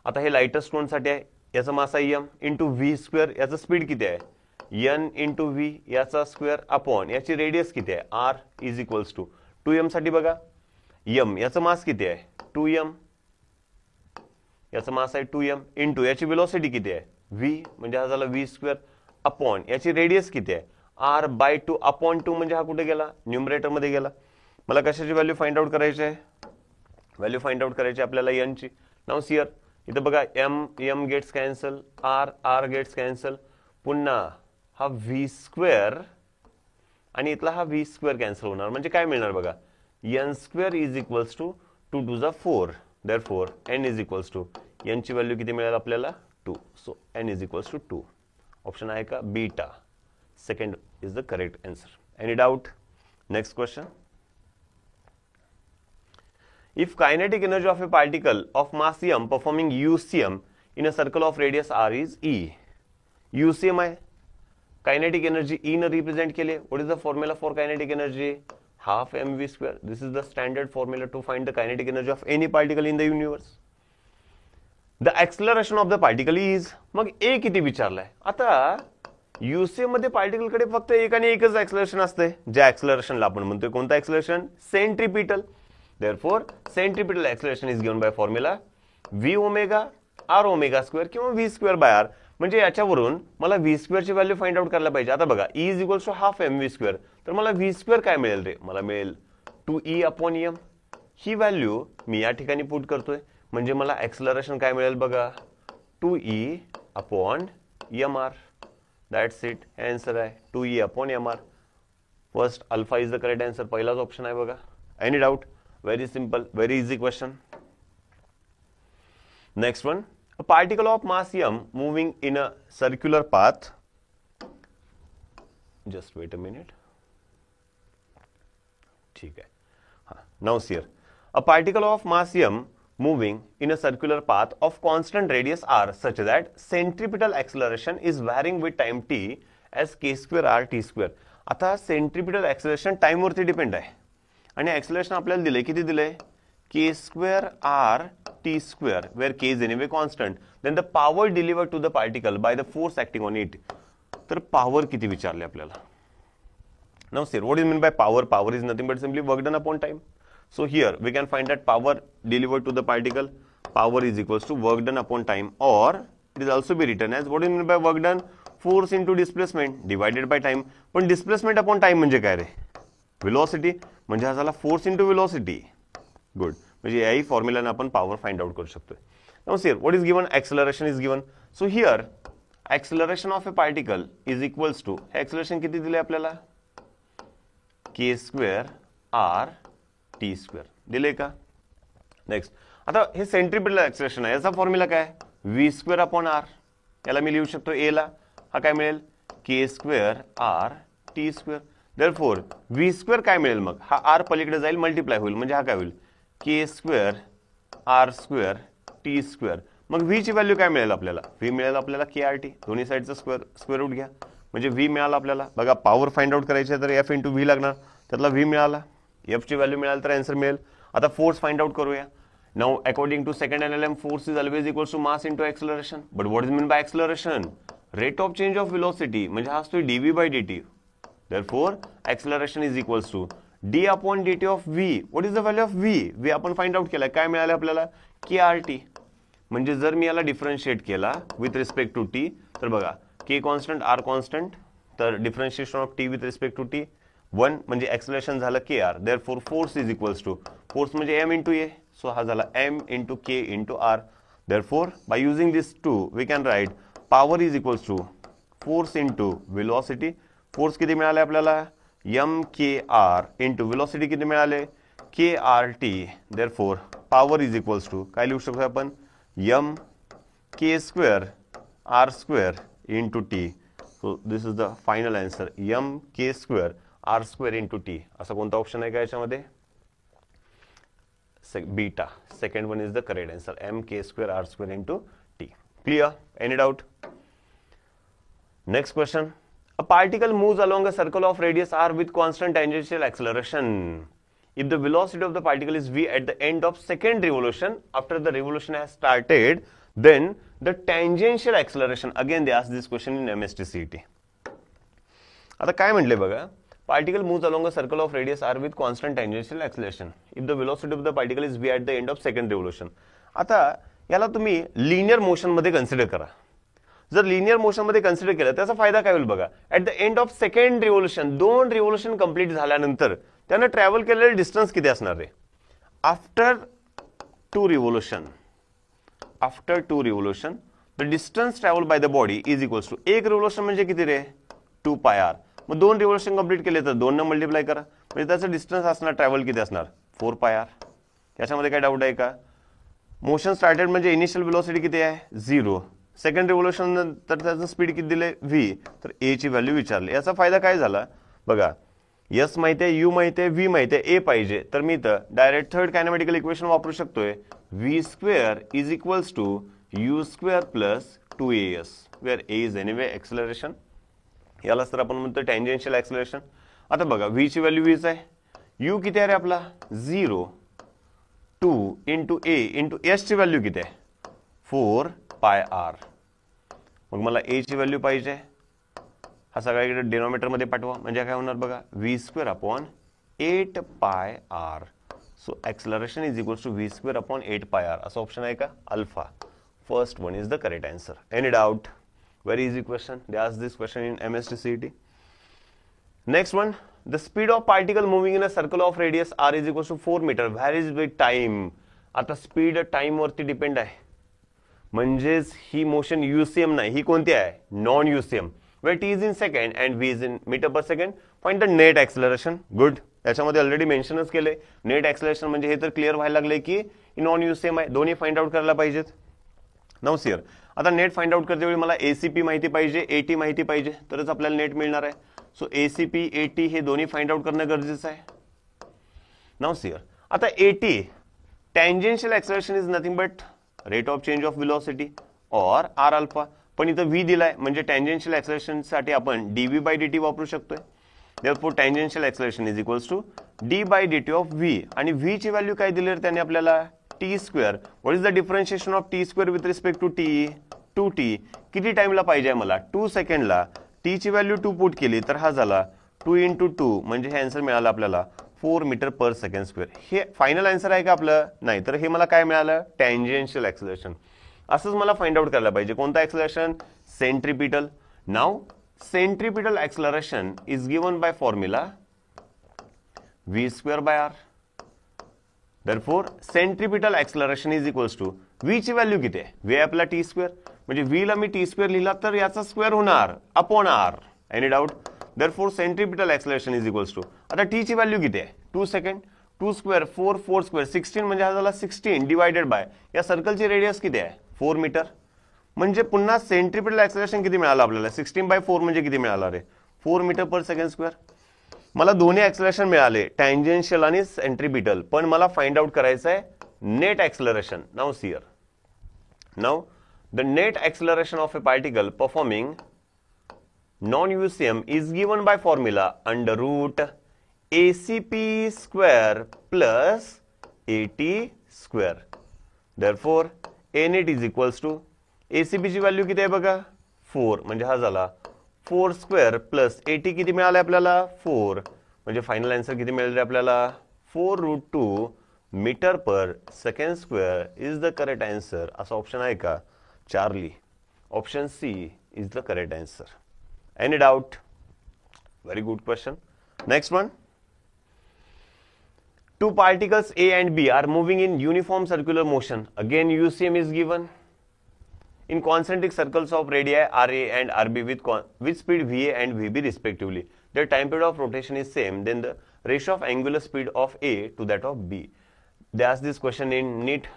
आता हे लाइटर स्टोन साठी आहे, याचा मास आहे m इंटू v स्क्वेअर, याचा स्पीड किती आहे n इंटू v याचा स्क्वेअर अपॉन याची रेडियस किती आहे r is equals to 2m. साठी बघा m याचा मास किती आहे 2m, याचा मास आहे 2m इंटू याची वेलोसिटी किती आहे v, म्हणजे हा झाला v स्क्वेअर अपॉन याची रेडियस किती आहे r/2 अपॉन 2, म्हणजे हा कुठे गेला न्यूमरेटर मध्ये गेला. मला कशाची व्हॅल्यू फाइंड आउट करायची आहे, व्हॅल्यू फाइंड आउट करायची आपल्याला n ची. नाउ हियर इथं बघा m gets cancel, r gets cancel, पुन्हा हा v स्क्वेअर आणि इथला हा v स्क्वेअर कॅन्सल होणार, म्हणजे काय मिळणार बघा n square is equals to 2 2 जा 4. Therefore n is equals to, n ची व्हॅल्यू किती मिळेल आपल्याला 2. So n is equals to 2. Option आहे का beta, second is the correct answer. Any doubt? Next question. If kinetic energy of a particle of mass m performing UCM in a circle of radius r is E. UCM आहे, kinetic energy E ने represent केले. What is the formula for kinetic energy? Half mv square. This is the standard formula to find the kinetic energy of any particle in the universe. The acceleration of the particle is, मग A किती विचारलाय. आता UCM मध्ये particle कडे फक्त एक आणि एकच acceleration असते, ज्या ऍक्सलरेशनला आपण म्हणतोय कोणता acceleration, centripetal. Therefore, centripetal acceleration is given by formula v omega r omega square किंवा v स्क्वेअर बाय r. म्हणजे याच्यावरून मला v स्क्वेअर ची व्हॅल्यू फाइंड आउट करायला पाहिजे. आता बघा E is equals to half mv square, तर मला v स्क्वेअर काय मिळेल रे, मला मिळेल 2e अपॉन m. ही व्हॅल्यू मी या ठिकाणी पुट करतोय, म्हणजे मला ऍक्सलरेशन काय मिळेल बघा 2e upon mr. That's it, answer आहे 2e upon mr. First alpha is the correct answer, पहिलाच ऑप्शन आहे बघा. Any doubt? Very simple, very easy question. Next one, a particle of mass m moving in a circular path. Just wait a minute. ठीक है. Now see here, a particle of mass m moving in a circular path of constant radius r such that centripetal acceleration is varying with time t as k square r t square. आता centripetal acceleration टाइमवरती depend आहे आणि acceleration आपल्याला दिले किती दिले k square r t square where k is anyway constant, then the power delivered to the particle by the force acting on it. तर power किती विचारले आपल्याला. Now sir, what is meant by power? Power is nothing but simply work done upon time. So here we can find that power delivered to the particle, power is equals to work done upon time, or it is also be written as what is meant by work done? Force into displacement divided by time. पण displacement upon time म्हणजे काय रे? Velocity म्हणजे हा झाला force into velocity. Good. म्हणजे याही फॉर्म्युलाने आपण power find out करू शकतो. Now see here, what is given? Acceleration is given. So here acceleration of a particle is equals to, acceleration किती दिले आपल्याला? k square r t square दिले का. नेक्स्ट, आता हे सेंट्रिपिटल ॲक्सेलरेशन आहे, याचा फॉर्म्युला काय? v square upon r. याला मी लिहू शकतो a ला, हा काय मिळेल? k square r t square. Therefore v square काय मिळेल मग? हा r पलीकडे जाईल, मल्टिप्लाय होईल, म्हणजे हा काय होईल? k square r square t square. मग v ची व्हॅल्यू काय मिळेल आपल्याला? v मिळेल आपल्याला krt, दोन्ही साईडचं स्क्वेअर रूट घ्या, म्हणजे v मिळाला आपल्याला. बघा पॉवर फाइंड आउट करायची आहे तर f इंटू v लागणार, त्यातला v मिळाला, f ची व्हॅल्यू मिळाली तर आन्सर मिळेल. आता फोर्स फाइंड आउट करूया. Now according to second NLM, force is always equals to mass into acceleration. But what is mean by acceleration? Rate of change of velocity, म्हणजे हा असतो dv by dt. Therefore acceleration is equals to d upon dt of v. What is the value of v? v आपण find out केला, काय मिळाले आपल्याला? krt. म्हणजे जर मी याला डिफरन्शिएट केला विथ रिस्पेक्ट टू t, तर बघा k कॉन्स्टंट r कॉन्स्टंट, तर differentiation of t with respect to t 1 म्हणजे एक्सेलरेशन झालं kr. Therefore force is equals to, force म्हणजे m इंटू a, सो हा झाला m into k into r. Therefore by using this two we can write power is equals to force into velocity. Force किती मिळाले आपल्याला? mkr into velocity किती मिळाले? krt. Therefore power is equals to काय लिहू शकतो आपण? mk square r square into t. So this is the final answer, mk square r square into T. असा कोणता ऑप्शन आहे का याच्यामध्ये? Beta. Second one is the correct answer, mk square r square into T. Clear? Any doubt? Next question. A particle moves along a circle of radius r with constant tangential acceleration. If the velocity of the particle is v at the end of second revolution, after the revolution has started, then the tangential acceleration, again they ask this question in MST/CET. आता काय म्हटले बघा, particle moves along a circle of radius r with constant tangential acceleration. If the velocity of the particle is v at the end of second revolution. आता याला तुम्ही linear motion मध्ये consider करा. जर लिनियर मोशन मध्ये consider केलं त्याचा फायदा काय होईल बघा. At the end of second revolution, 2 revolution complete झाल्यानंतर त्यानं ट्रॅव्हल केलेलं डिस्टन्स किती असणार आहे? After two revolution, the distance travel by the body is equals to, एक रिव्होल्यूशन म्हणजे किती रे? 2πr. मग 2 रिव्होल्यूशन कंप्लीट केले तर 2 ने मल्टिप्लाय करा, म्हणजे त्याचं डिस्टन्स असणार, ट्रॅव्हल किती असणार? 4πr. याच्यामध्ये काय डाऊट आहे का? मोशन स्टार्टेड म्हणजे इनिशियल वेलोसिटी किती आहे? 0. सेकंड रिव्होल्यूशन नंतर त्याचं स्पीड किती दिले? v. तर a ची व्हॅल्यू विचारली. याचा फायदा काय झाला बघा, s माहिती आहे, u माहिती आहे, v माहिती आहे, a पाहिजे, तर मी तर डायरेक्ट थर्ड कायनेमॅटिकल इक्वेशन वापरू शकतोय. v square is equals to u square plus 2as, where a is anyway acceleration. यालाच तर आपण म्हणतो टँजेन्शियल एक्सेलरेशन. आता बघा v ची व्हॅल्यू 20 आहे, u किती आहे रे आपला? 0. 2 इंटू a इंटू s ची व्हॅल्यू किती आहे? 4πr. मग मला a ची व्हॅल्यू पाहिजे, हा सगळा इकडे डिनॉमिनेटर मध्ये पाठवा, म्हणजे काय होणार बघा, v square upon 8πr. So acceleration is equals to v square upon 8πr. असं ऑप्शन आहे का? Alpha. First one is the correct answer. Any doubt? Very easy question. They asked this question in MST/CET. Next one, the speed of particle moving in a circle of radius r is equals to 4 meter varies with time. आता speed time वरती depend आहे, म्हणजेच ही motion UCM नाही, ही कोणती आहे? Non UCM. where t is in second and v is in meter per second. Find the net acceleration. Good. याच्यामध्ये already मेन्शनच केले. Net acceleration म्हणजे हे तर क्लिअर व्हायला लागले की नॉन UCM आहे, दोन्ही फाइंड आउट करायला पाहिजेत. नाउ सियर, आता नेट फाइंड आउट करते वेळी मला ACP माहिती पाहिजे, AT माहिती पाहिजे, तरच आपल्याला नेट मिळणार आहे. सो ACP AT हे दोन्ही फाइंड आउट करणं गरजेचं आहे. नाउ सी हियर, आता AT tangential acceleration is nothing but rate of change of velocity और आर अल्फा, पण इथं v दिलाय म्हणजे टँजेन्शियल एक्सेलरेशन साठी आपण dv/dt वापरू शकतोय. Therefore tangential acceleration is equals to d/dt of v, आणि v ची व्हॅल्यू काय दिली त्याने आपल्याला t square. What is the differentiation of t square with respect to t? 2t. किती टाइमला पाहिजे मला? 2 सेकंडला. t ची व्हॅल्यू 2 पुट केली तर हा झाला 2 × 2, म्हणजे हे आन्सर मिळालं आपल्याला 4 मीटर पर सेकंड स्क्वेअर. हे फायनल आन्सर आहे का आपलं? नाही. तर हे मला काय मिळालं? Tangential acceleration. असंच मला फाइंड आउट करायला पाहिजे. कोणता acceleration? Centripetal. Now centripetal acceleration is given by formula v square by r. Therefore centripetal acceleration is equals to v ची व्हॅल्यू किती आहे? v आपला t स्क्वेअर, म्हणजे v ला मी t स्क्वेअर लिहिला तर याचा स्क्वेअर होणार upon r. Any doubt? Therefore centripetal acceleration is equals to, आता t ची व्हॅल्यू किती आहे? 2 सेकंड. 2 स्क्वेअर 4, 4 स्क्वेअर 16, म्हणजे हा झाला 16 डिवायडेड बाय या सर्कलची रेडियस किती आहे? 4 मीटर. म्हणजे पुन्हा सेंट्रिपिटल एक्सेलरेशन किती मिळालं आपल्याला? 16/4 म्हणजे किती मिळालं रे? 4 मीटर पर सेकंड स्क्वेअर. मला दोन्ही एक्सेलरेशन मिळाले, टँजेन्शियल आणि सेंट्रिपिटल, पण मला फाइंड आउट करायचं आहे net acceleration. Now see here, now the net acceleration of a particle performing non-UCM is given by formula under root ACP square plus AT square. Therefore A net is equals to ACP ची value किती आहे बघा? 4, म्हणजे हा झाला 4 square plus AT किती मिळाले आपल्याला? 4, म्हणजे फायनल आन्सर किती मिळाले आपल्याला? 4√2 metre per second square is the correct answer. असा ऑप्शन आहे का? Charlie. Option C is the correct answer. Any doubt? Very good question. Next one. Two particles A and B are moving in uniform circular motion. Again UCM is given in concentric circles of radii RA and RB with speed VA and VB respectively. Their time period of rotation is same. Then the ratio of angular speed of A to that of B. They asked this question in NEET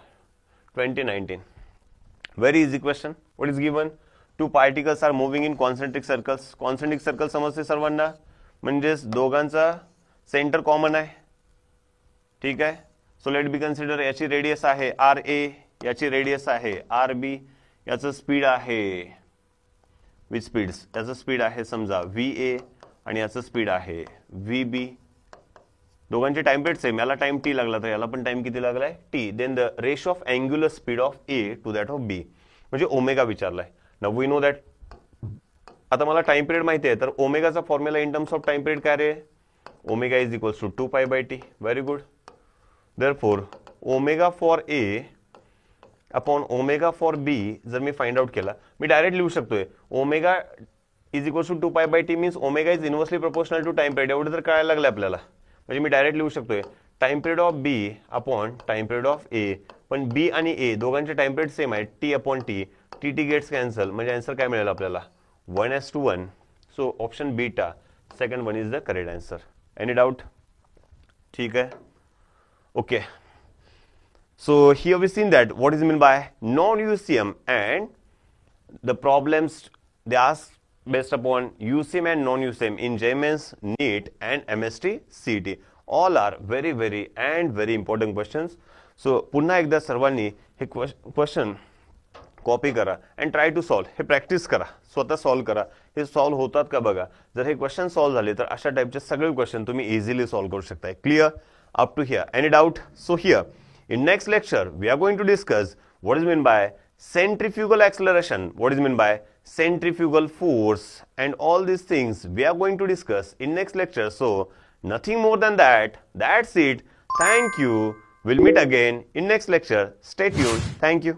2019. Very easy question. What is given? Two particles are moving in concentric circles. Concentric circle समजते सर्वांना, म्हणजेच दोघांचा centre common आहे. ठीक आहे. So let be consider याची radius आहे RA, याची रेडियस आहे RB, याचं स्पीड आहे विच स्पीड्स, याचं स्पीड आहे समजा VA आणि याचं स्पीड आहे VB. दोघांचे टाइम पिरियड सेम. याला टाइम t लागला तर याला पण टाइम किती लागलाय? t. Then the ratio of angular speed of A to that of B, म्हणजे ओमेगा विचारलाय. Now we know that. आता मला टाइम पिरियड माहिती आहे, तर ओमेगाचा formula in terms of time period काय रे? Omega is equals to 2π/t. Very good. Therefore omega for A upon omega for B जर मी फाइंड आउट केला, मी डायरेक्ट लिहू शकतोय omega is equals to 2π/t means omega is inversely proportional to time period. एवढं तर कळायला लागलं आपल्याला, म्हणजे मी डायरेक्ट लिहू शकतोय time period of B upon time period of A. पण B आणि A दोघांचे टाइम पिरियड सेम आहे, t upon t. T gets cancel, म्हणजे आन्सर काय मिळेल आपल्याला? 1:1. So option beta second one is the correct answer. Any doubt? ठीक आहे. Okay. So here we seen that what is mean by non-UCM and the problems they ask based upon UCM and non-UCM in JMS, NEET and MST CET. All are very and very important questions. So पुन्हा एकदा सर्वांनी हे question copy करा and try to solve. हे practice करा, स्वतः solve करा. हे सॉल्व होतात का बघा. जर हे क्वेश्चन सॉल्व झाले तर अशा टाइपचे सगळे क्वेश्चन तुम्ही इझिली सॉल्व करू शकता. Clear up to here? Any doubt? So here in next lecture we are going to discuss what is meant by centrifugal acceleration, what is meant by centrifugal force, and all these things we are going to discuss in next lecture. So nothing more than that. That's it. Thank you. We'll meet again in next lecture. Stay tuned. Thank you.